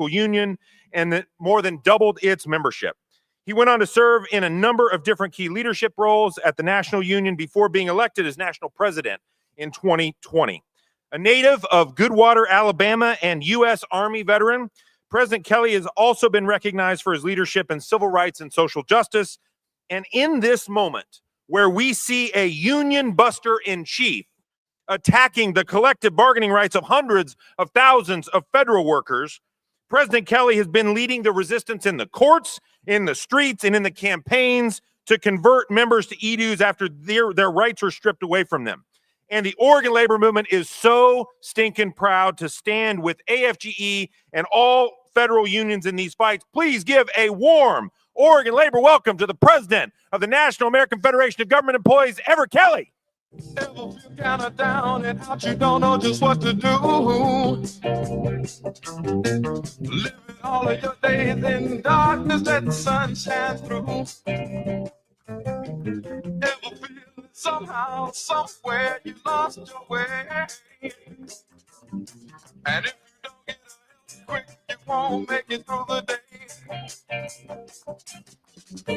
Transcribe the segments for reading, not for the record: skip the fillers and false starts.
union and that more than doubled its membership. He went on to serve in a number of different key leadership roles at the National Union before being elected as National President in 2020. A native of Goodwater, Alabama, and U.S. Army veteran, President Kelley has also been recognized for his leadership in civil rights and social justice. And in this moment, where we see a union buster in chief attacking the collective bargaining rights of hundreds of thousands of federal workers, President Kelley has been leading the resistance in the courts, in the streets, and in the campaigns to convert members to EDUs after their rights were stripped away from them. And the Oregon labor movement is so stinking proud to stand with AFGE and all federal unions in these fights. Please give a warm Oregon labor welcome to the president of the National American Federation of Government Employees, Everett Kelley. Ever feel kind of down and out, you don't know just what to do. Living all of your days in darkness, let the sun shine through. Ever feel somehow, somewhere you lost your way? And if you don't get help quick, you won't make it through the day.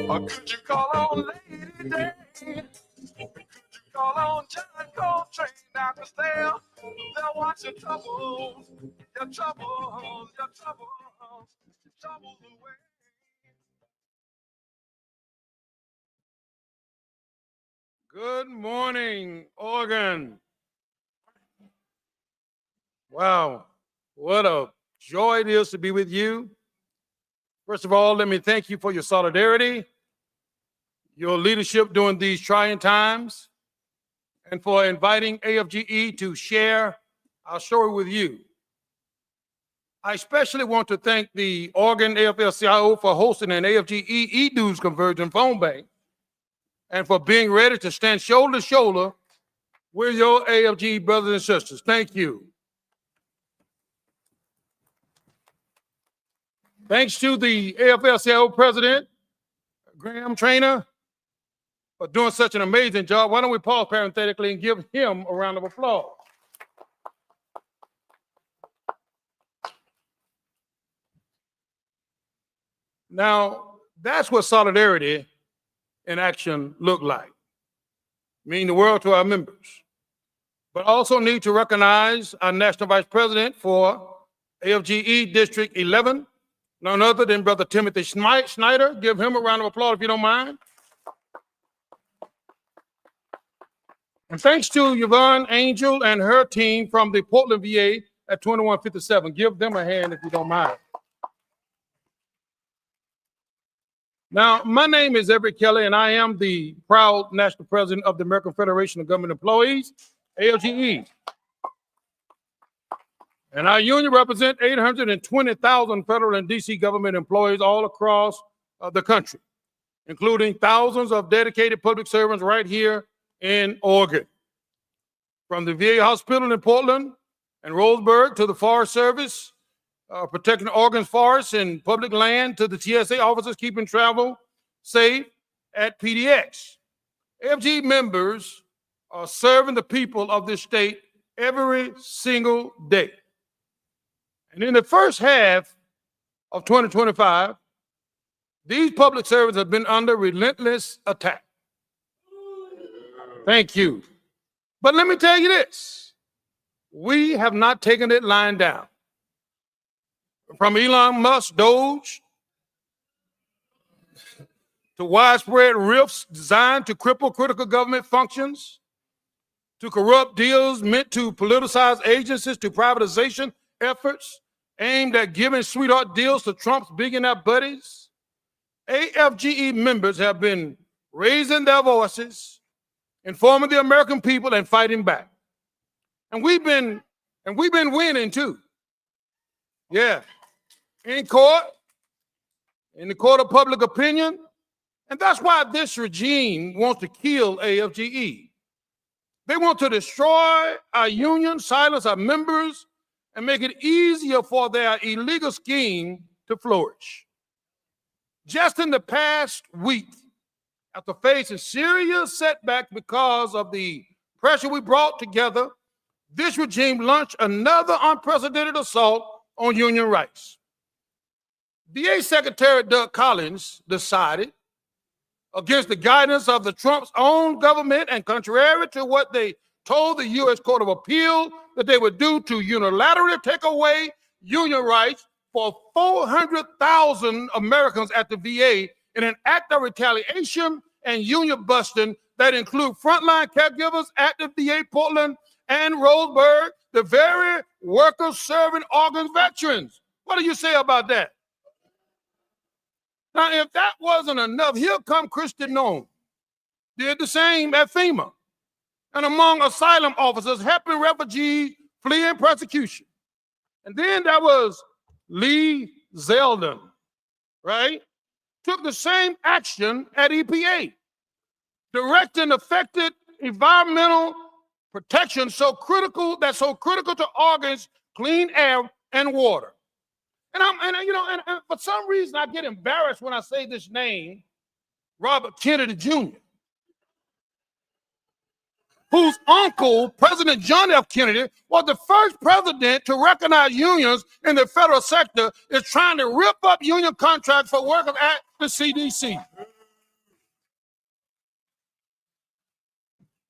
Or could you call on Lady Day? Call on John Coltrane now, 'cause they'll watch your troubles away. Good morning, Oregon. Wow, what a joy it is to be with you. First of all, let me thank you for your solidarity, your leadership during these trying times, and for inviting AFGE to share our story with you. I especially want to thank the Oregon AF-CIO for hosting an AFGE e-dues conversion phone bank and for being ready to stand shoulder to shoulder with your AFGE brothers and sisters. Thank you. Thanks to the AF-CIO president, Graham Trainer, for doing such an amazing job. Why don't we pause parenthetically and give him a round of applause. Now, that's what solidarity in action look like. Mean the world to our members. But also need to recognize our National Vice President for AFGE District 11, none other than Brother Timothy Schneider. Give him a round of applause if you don't mind. And thanks to Yvonne Angel and her team from the Portland VA at 2157. Give them a hand if you don't mind. Now, my name is Everett Kelley, and I am the proud National President of the American Federation of Government Employees, AFGE. And our union represents 820,000 federal and DC government employees all across the country, including thousands of dedicated public servants right here in Oregon. From the VA hospital in Portland and Roseburg to the Forest Service, protecting Oregon's forests and public land, to the TSA officers keeping travel safe at PDX. AFGE members are serving the people of this state every single day. And in the first half of 2025, these public servants have been under relentless attack. Thank you. But let me tell you this, we have not taken it lying down. From Elon Musk, Doge, to widespread rifts designed to cripple critical government functions, to corrupt deals meant to politicize agencies, to privatization efforts aimed at giving sweetheart deals to Trump's billionaire buddies, AFGE members have been raising their voices, informing the American people and fighting back. And we've been winning too. Yeah. In court, in the court of public opinion. And that's why this regime wants to kill AFGE. They want to destroy our union, silence our members, and make it easier for their illegal scheme to flourish. Just in the past week, after facing serious setbacks because of the pressure we brought together, this regime launched another unprecedented assault on union rights. VA Secretary Doug Collins decided, against the guidance of the Trump's own government and contrary to what they told the U.S. Court of Appeal that they would do, to unilaterally take away union rights for 400,000 Americans at the VA in an act of retaliation and union busting that include frontline caregivers at the VA Portland and Roseburg, the very workers serving organ veterans. What do you say about that? Now, if that wasn't enough, here come Kristi Noem, did the same at FEMA, and among asylum officers helping refugees fleeing persecution. And then there was Lee Zeldin, right? Took the same action at EPA, directing affected environmental protection so critical to organs, clean air, and water. And for some reason I get embarrassed when I say this name, Robert Kennedy Jr., whose uncle, President John F. Kennedy, was the first president to recognize unions in the federal sector, is trying to rip up union contracts for workers at the CDC.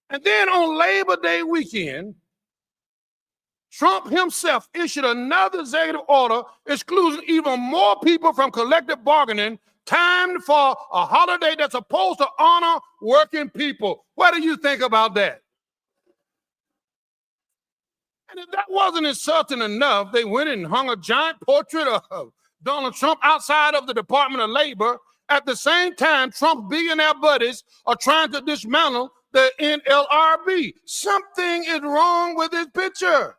And then on Labor Day weekend, Trump himself issued another executive order excluding even more people from collective bargaining, timed for a holiday that's supposed to honor working people. What do you think about that? And if that wasn't insulting enough, they went and hung a giant portrait of Donald Trump outside of the Department of Labor. At the same time, Trump's billionaire buddies are trying to dismantle the NLRB. Something is wrong with this picture.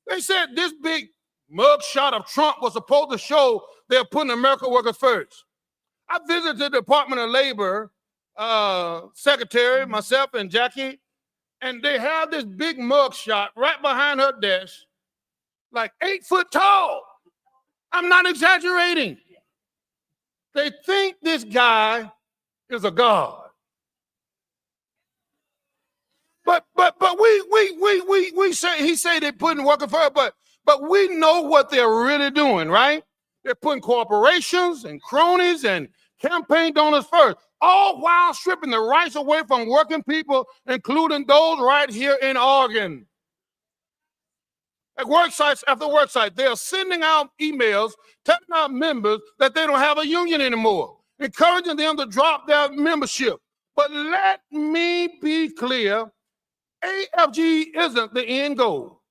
They said this big mugshot of Trump was supposed to show they're putting American workers first. I visited the Department of Labor secretary, myself and Jackie, and they have this big mugshot right behind her desk, like 8 foot tall. I'm not exaggerating. They think this guy is a god. But we say, he say they're putting workers first, but we know what they're really doing, right? They're putting corporations and cronies and campaign donors first, all while stripping the rights away from working people, including those right here in Oregon. At work sites after work site, they are sending out emails telling our members that they don't have a union anymore, encouraging them to drop their membership. But let me be clear, AFGE isn't the end goal.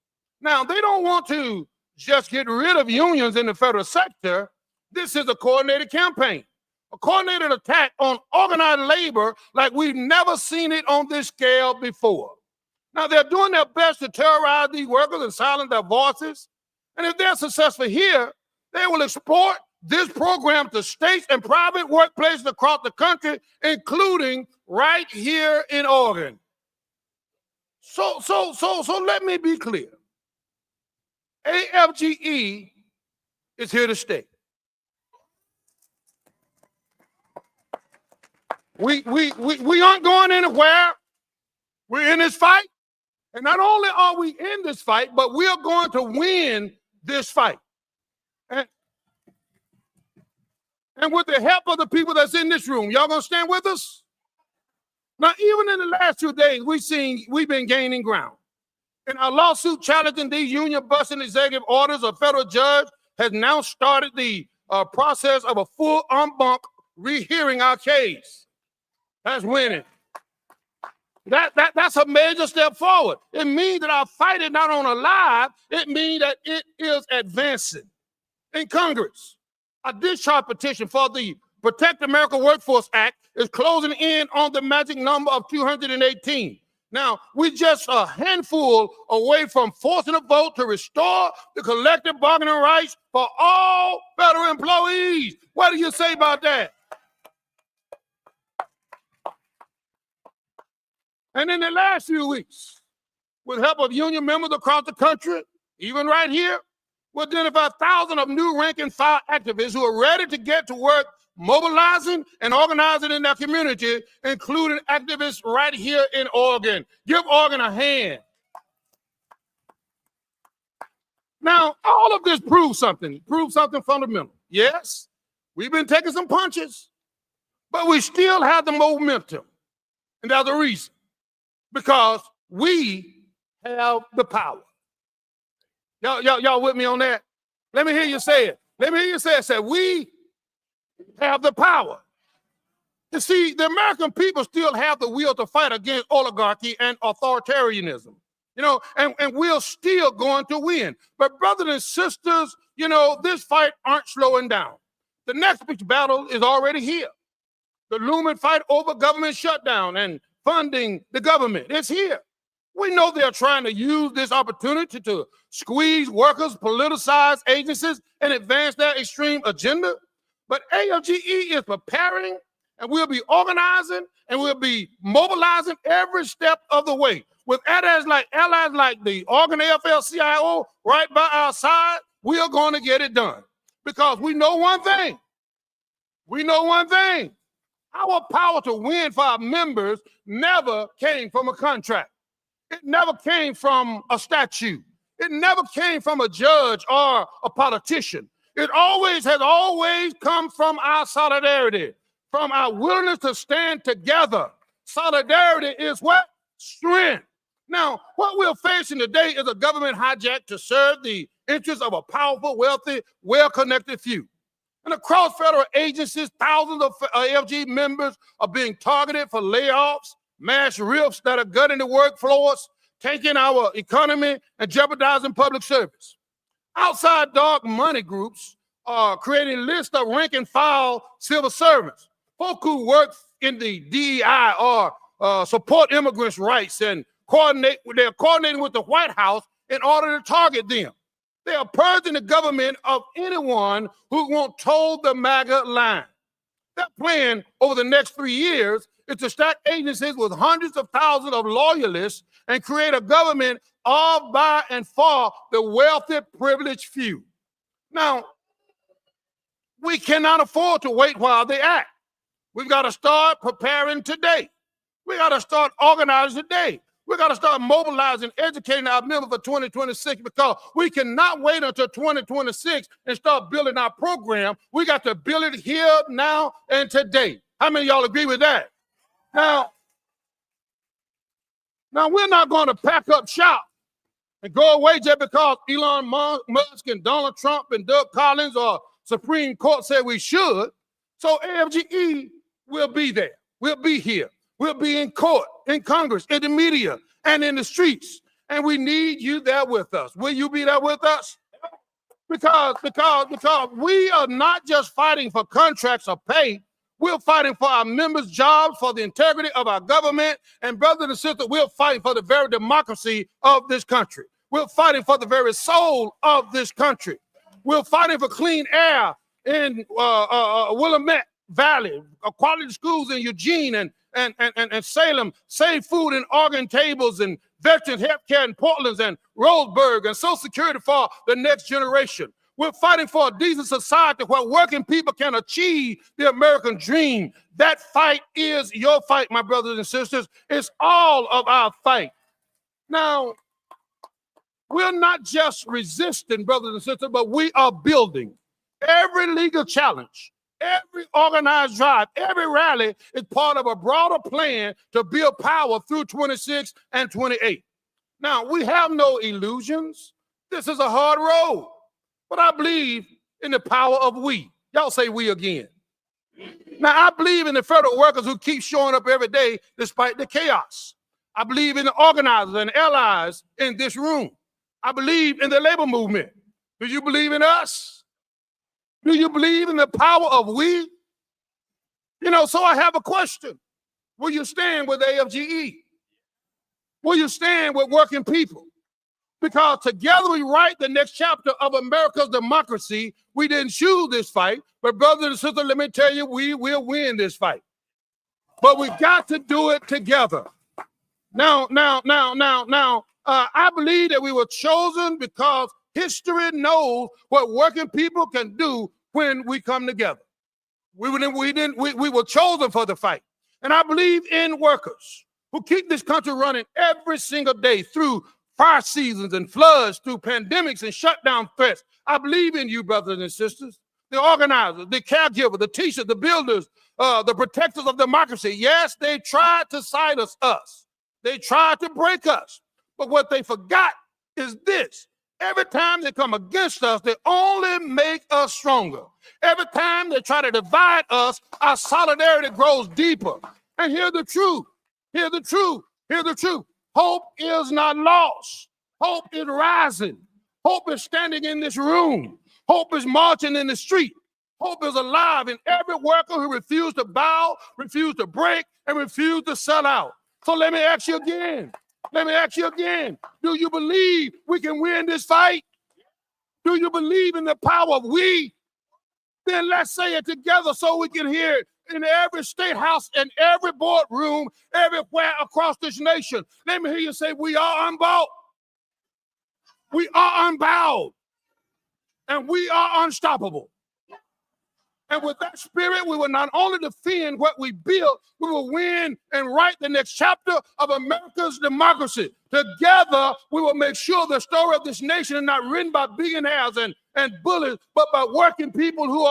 Now, they don't want to just get rid of unions in the federal sector. This is a coordinated campaign, a coordinated attack on organized labor like we've never seen it on this scale before. Now, they're doing their best to terrorize these workers and silence their voices. And if they're successful here, they will export this program to states and private workplaces across the country, including right here in Oregon. So let me be clear. AFGE is here to stay. We aren't going anywhere. We're in this fight. And not only are we in this fight, but we are going to win this fight. And with the help of the people that's in this room, y'all gonna stand with us? Now, even in the last 2 days, we've been gaining ground. In our lawsuit challenging these union-busting executive orders, a federal judge has now started the process of a full en banc rehearing our case. That's winning. That's a major step forward. It means that our fight is not on a lie. It means that it is advancing. In Congress, a discharge petition for the Protect America Workforce Act is closing in on the magic number of 218. Now, we're just a handful away from forcing a vote to restore the collective bargaining rights for all federal employees. What do you say about that? And in the last few weeks, with help of union members across the country, even right here, we identified thousands of new rank and file activists who are ready to get to work mobilizing and organizing in their community, including activists right here in Oregon. Give Oregon a hand. Now, all of this proves something fundamental. Yes, we've been taking some punches, but we still have the momentum. And there's a reason. Because we have the power. Y'all with me on that? Let me hear you say it. Let me hear you say it. Say, we have the power. You see, the American people still have the will to fight against oligarchy and authoritarianism. You know, and we're still going to win. But brothers and sisters, you know, this fight aren't slowing down. The next big battle is already here. The looming fight over government shutdown and funding the government is here. We know they're trying to use this opportunity to squeeze workers, politicize agencies, and advance their extreme agenda. But AFGE is preparing, and we'll be organizing, and we'll be mobilizing every step of the way. With allies like the Oregon AF-CIO right by our side, we are going to get it done. Because we know one thing. We know one thing. Our power to win for our members never came from a contract. It never came from a statute. It never came from a judge or a politician. It has always come from our solidarity, from our willingness to stand together. Solidarity is what? Strength. Now, what we're facing today is a government hijack to serve the interests of a powerful, wealthy, well-connected few. And across federal agencies, thousands of AFGE members are being targeted for layoffs, mass rifts that are gutting the workforce, taking our economy and jeopardizing public service. Outside dark money groups are creating lists of rank and file civil servants, folk who work in the DEI or support immigrants' rights, and they're coordinating with the White House in order to target them. They are purging the government of anyone who won't toe the MAGA line. Their plan over the next 3 years is to stack agencies with hundreds of thousands of loyalists and create a government of, by, and for the wealthy, privileged few. Now, we cannot afford to wait while they act. We've got to start preparing today. We got to start organizing today. We got to start mobilizing, educating our members for 2026, because we cannot wait until 2026 and start building our program. We got to build it here, now, and today. How many of y'all agree with that? Now, we're not going to pack up shop and go away just because Elon Musk and Donald Trump and Doug Collins or Supreme Court said we should. So AFGE will be there. We'll be here. We'll be in court, in Congress, in the media, and in the streets. And we need you there with us. Will you be there with us? Because we are not just fighting for contracts or pay. We're fighting for our members' jobs, for the integrity of our government. And brothers and sisters, we're fighting for the very democracy of this country. We're fighting for the very soul of this country. We're fighting for clean air in Willamette Valley, quality schools in Eugene and Salem, safe food and organ tables, and veterans health care in Portland and Roseburg, and Social Security for the next generation. We're fighting for a decent society where working people can achieve the American dream. That fight is your fight, my brothers and sisters. It's all of our fight. Now, we're not just resisting, brothers and sisters, but we are building. Every legal challenge, every organized drive, every rally is part of a broader plan to build power through 26 and 28. Now, we have no illusions. This is a hard road, but I believe in the power of we. Y'all say we again. Now, I believe in the federal workers who keep showing up every day despite the chaos. I believe in the organizers and allies in this room. I believe in the labor movement. Do you believe in us? Do you believe in the power of we? You know, so I have a question. Will you stand with AFGE? Will you stand with working people? Because together we write the next chapter of America's democracy. We didn't choose this fight, but brothers and sisters, let me tell you, we will win this fight. But we got to do it together. Now, I believe that we were chosen because history knows what working people can do when we come together. We were chosen for the fight. And I believe in workers who keep this country running every single day through fire seasons and floods, through pandemics and shutdown threats. I believe in you, brothers and sisters, the organizers, the caregivers, the teachers, the builders, the protectors of democracy. Yes, they tried to silence us. They tried to break us. But what they forgot is this. Every time they come against us, they only make us stronger. Every time they try to divide us, our solidarity grows deeper. And hear the truth. Hear the truth. Hear the truth. Hope is not lost. Hope is rising. Hope is standing in this room. Hope is marching in the street. Hope is alive in every worker who refused to bow, refused to break, and refused to sell out. So let me ask you again. Let me ask you again. Do you believe we can win this fight? Do you believe in the power of we? Then let's say it together so we can hear it in every state house and every boardroom, everywhere across this nation. Let me hear you say, we are unbought. We are unbowed. And we are unstoppable. And with that spirit, we will not only defend what we built, we will win and write the next chapter of America's democracy. Together, we will make sure the story of this nation is not written by billionaires and bullies, but by working people who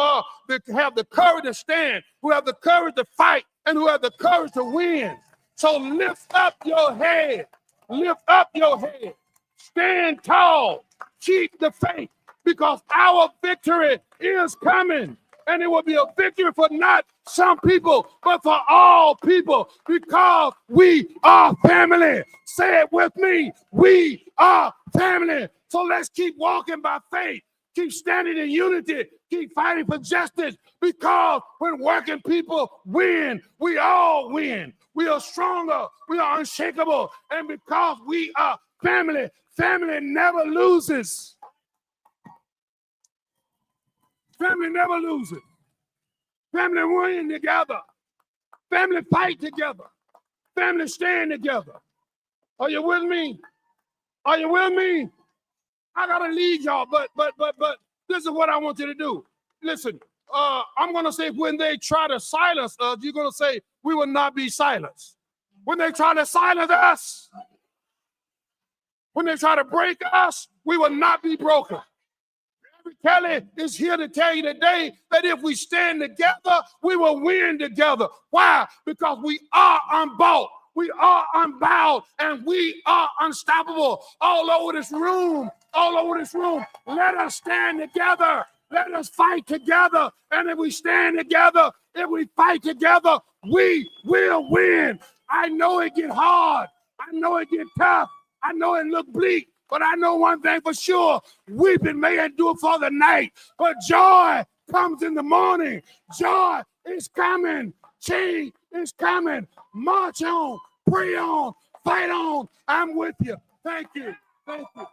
have the courage to stand, who have the courage to fight, and who have the courage to win. So lift up your head. Lift up your head. Stand tall. Keep the faith, because our victory is coming. And it will be a victory for not some people, but for all people, because we are family. Say it with me. We are family. So let's keep walking by faith. Keep standing in unity. Keep fighting for justice, because when working people win, we all win. We are stronger. We are unshakable. And because we are family, family never loses. Family never loses. Family win together. Family fight together. Family stand together. Are you with me? Are you with me? I gotta leave y'all, but this is what I want you to do. Listen, I'm gonna say when they try to silence us, you're gonna say we will not be silenced. When they try to silence us, when they try to break us, we will not be broken. Everett Kelley is here to tell you today that if we stand together, we will win together. Why? Because we are unbought, we are unbowed, and we are unstoppable. All over this room, let us stand together. Let us fight together. And if we stand together, if we fight together, we will win. I know it get hard. I know it get tough. I know it look bleak. But I know one thing for sure, weeping may endure for the night, but joy comes in the morning. Joy is coming. Change is coming. March on, pray on, fight on. I'm with you. Thank you. Thank you.